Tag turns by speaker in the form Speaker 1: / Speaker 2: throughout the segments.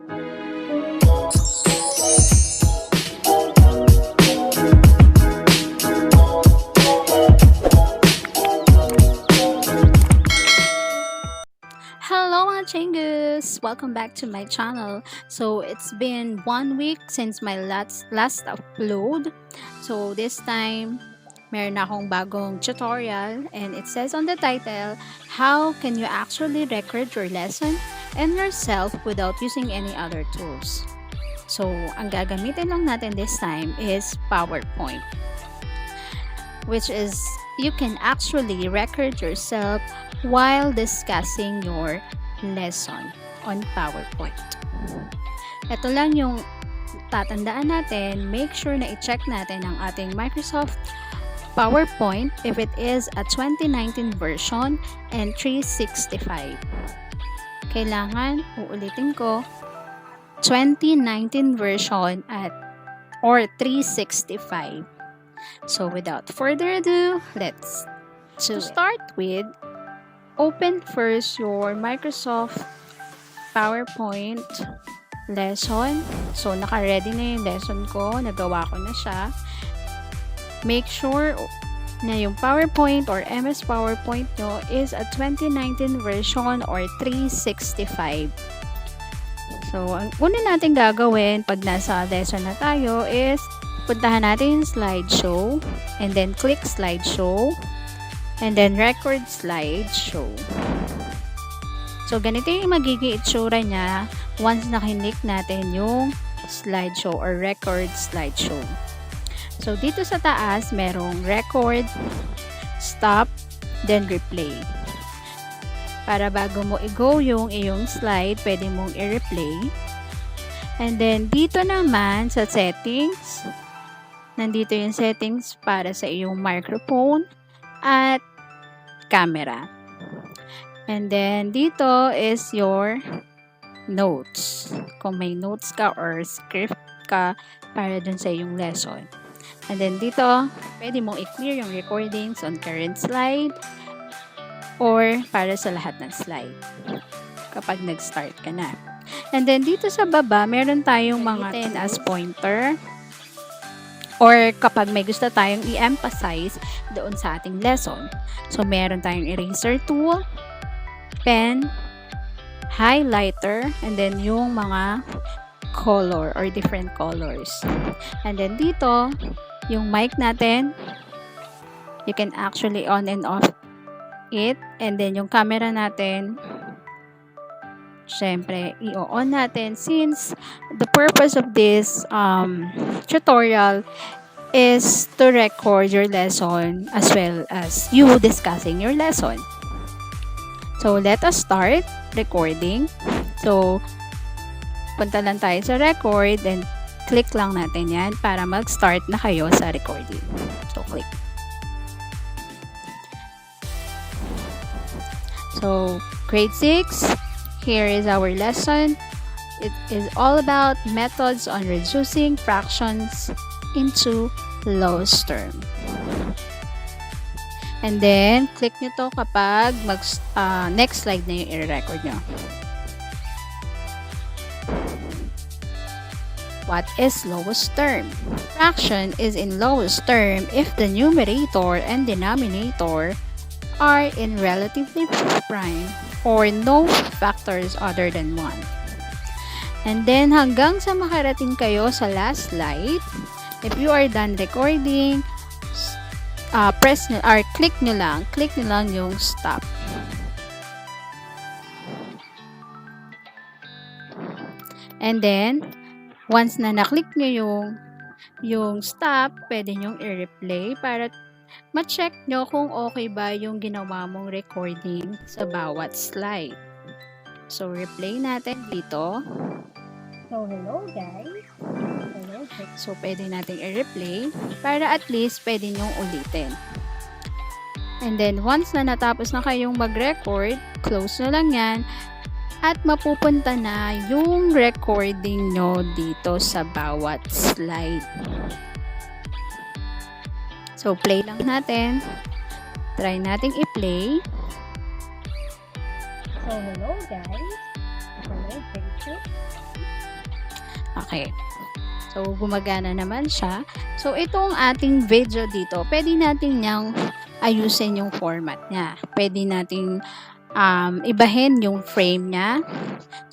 Speaker 1: Hello mga Chingus! Welcome back to my channel. So it's been 1 week since my last upload. So this time, meron akong bagong tutorial and it says on the title, how can you actually record your lesson and yourself without using any other tools? So ang gagamitin lang natin this time is PowerPoint, which is you can actually record yourself while discussing your lesson on PowerPoint. Ito lang yung tatandaan natin, make sure na i-check natin ang ating Microsoft PowerPoint if it is a 2019 version and 365. Kailangan, uulitin ko, 2019 version or 365. So without further ado, let's start with, open first your Microsoft PowerPoint lesson. So naka-ready na yung lesson ko, nagawa ko na siya. Make sure na yung PowerPoint or MS PowerPoint nyo is a 2019 version or 365. So ang una natin gagawin pag nasa lesson na tayo is puntahan natin yung slideshow and then click slideshow and then record slideshow. So ganito yung magiging itsura niya once nakinik natin yung slideshow or record slideshow. So dito sa taas merong record, stop, then replay. Para bago mo i-go yung iyong slide, pwede mong i-replay. And then dito naman sa settings, nandito yung settings para sa iyong microphone at camera. And then dito is your notes. Kung may notes ka or script ka para dun sa iyong lesson. And then dito, pwede mong i-clear yung recordings on current slide or para sa lahat ng slide kapag nag-start ka na. And then dito sa baba, meron tayong mga 10 as pointer or kapag may gusto tayong i-emphasize doon sa ating lesson. So, meron tayong eraser tool, pen, highlighter, and then yung mga color or different colors. And then dito, yung mic natin, you can actually on and off it. And then yung camera natin, syempre, i-on natin since the purpose of this tutorial is to record your lesson as well as you discussing your lesson. So, let us start recording. So, punta lang tayo sa record and click lang natin yan para mag-start na kayo sa recording. So, click. So, grade 6. Here is our lesson. It is all about methods on reducing fractions into lowest term. And then, click nyo to kapag next slide na yung i-record nyo. What is lowest term? Fraction is in lowest term if the numerator and denominator are in relatively prime or no factors other than 1. And then, hanggang sa makarating kayo sa last slide, if you are done recording, press nyo, or click nyo lang yung stop. And then, once na naklik nyo yung stop, pwede nyong i-replay para ma-check nyo kung okay ba yung ginawa mong recording sa bawat slide. So, replay natin dito. So, hello guys. Hello. So, pwede natin i-replay para at least pwede nyong ulitin. And then, once na natapos na kayong mag-record, close na lang yan at mapupunta na yung recording nyo dito sa bawat slide. So, play lang natin. Try nating i-play. So, hello guys. Okay. So, gumagana naman siya. So, itong ating video dito, pwede natin niyang ayusin yung format niya. Pwede nating ibahin yung frame niya.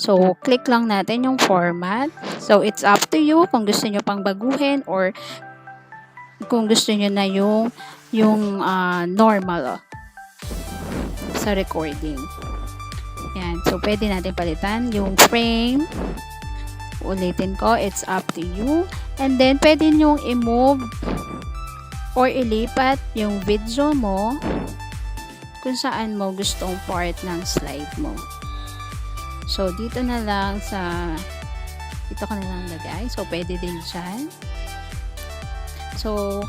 Speaker 1: So, click lang natin yung format. So, it's up to you kung gusto nyo pang baguhin or kung gusto nyo na yung normal sa recording. Yan. So, pwede natin palitan yung frame. Ulitin ko, it's up to you. And then, pwede nyong i-move or ilipat yung video mo kung saan mo gustong part ng slide mo. So, dito na lang dito ko na lang lagay. So, pwede din dyan. So,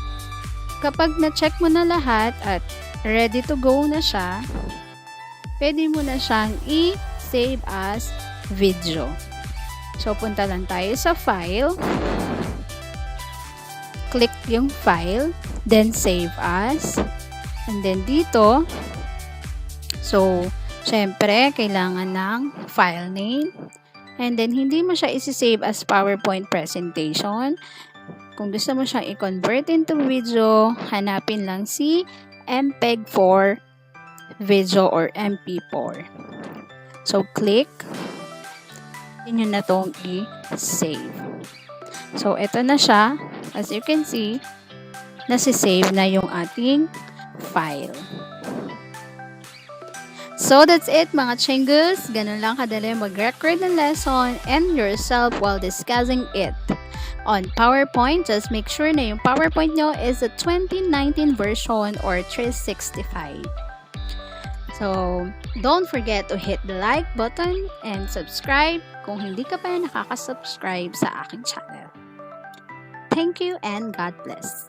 Speaker 1: kapag na-check mo na lahat at ready to go na siya, pwede mo na siyang i-save as video. So, punta lang tayo sa file. Click yung file. Then, save as. And then, dito. So, syempre, kailangan ng file name. And then, hindi mo siya isi-save as PowerPoint presentation. Kung gusto mo siyang i-convert into video, hanapin lang si MPEG-4 video or MP4. So, click. Yun na itong i-save. So, ito na siya. As you can see, nasi-save na yung ating file. So, that's it mga chingus. Ganun lang kadali mag-record ng lesson and yourself while discussing it. On PowerPoint, just make sure na yung PowerPoint nyo is a 2019 version or 365. So, don't forget to hit the like button and subscribe kung hindi ka pa nakaka-subscribe sa aking channel. Thank you and God bless.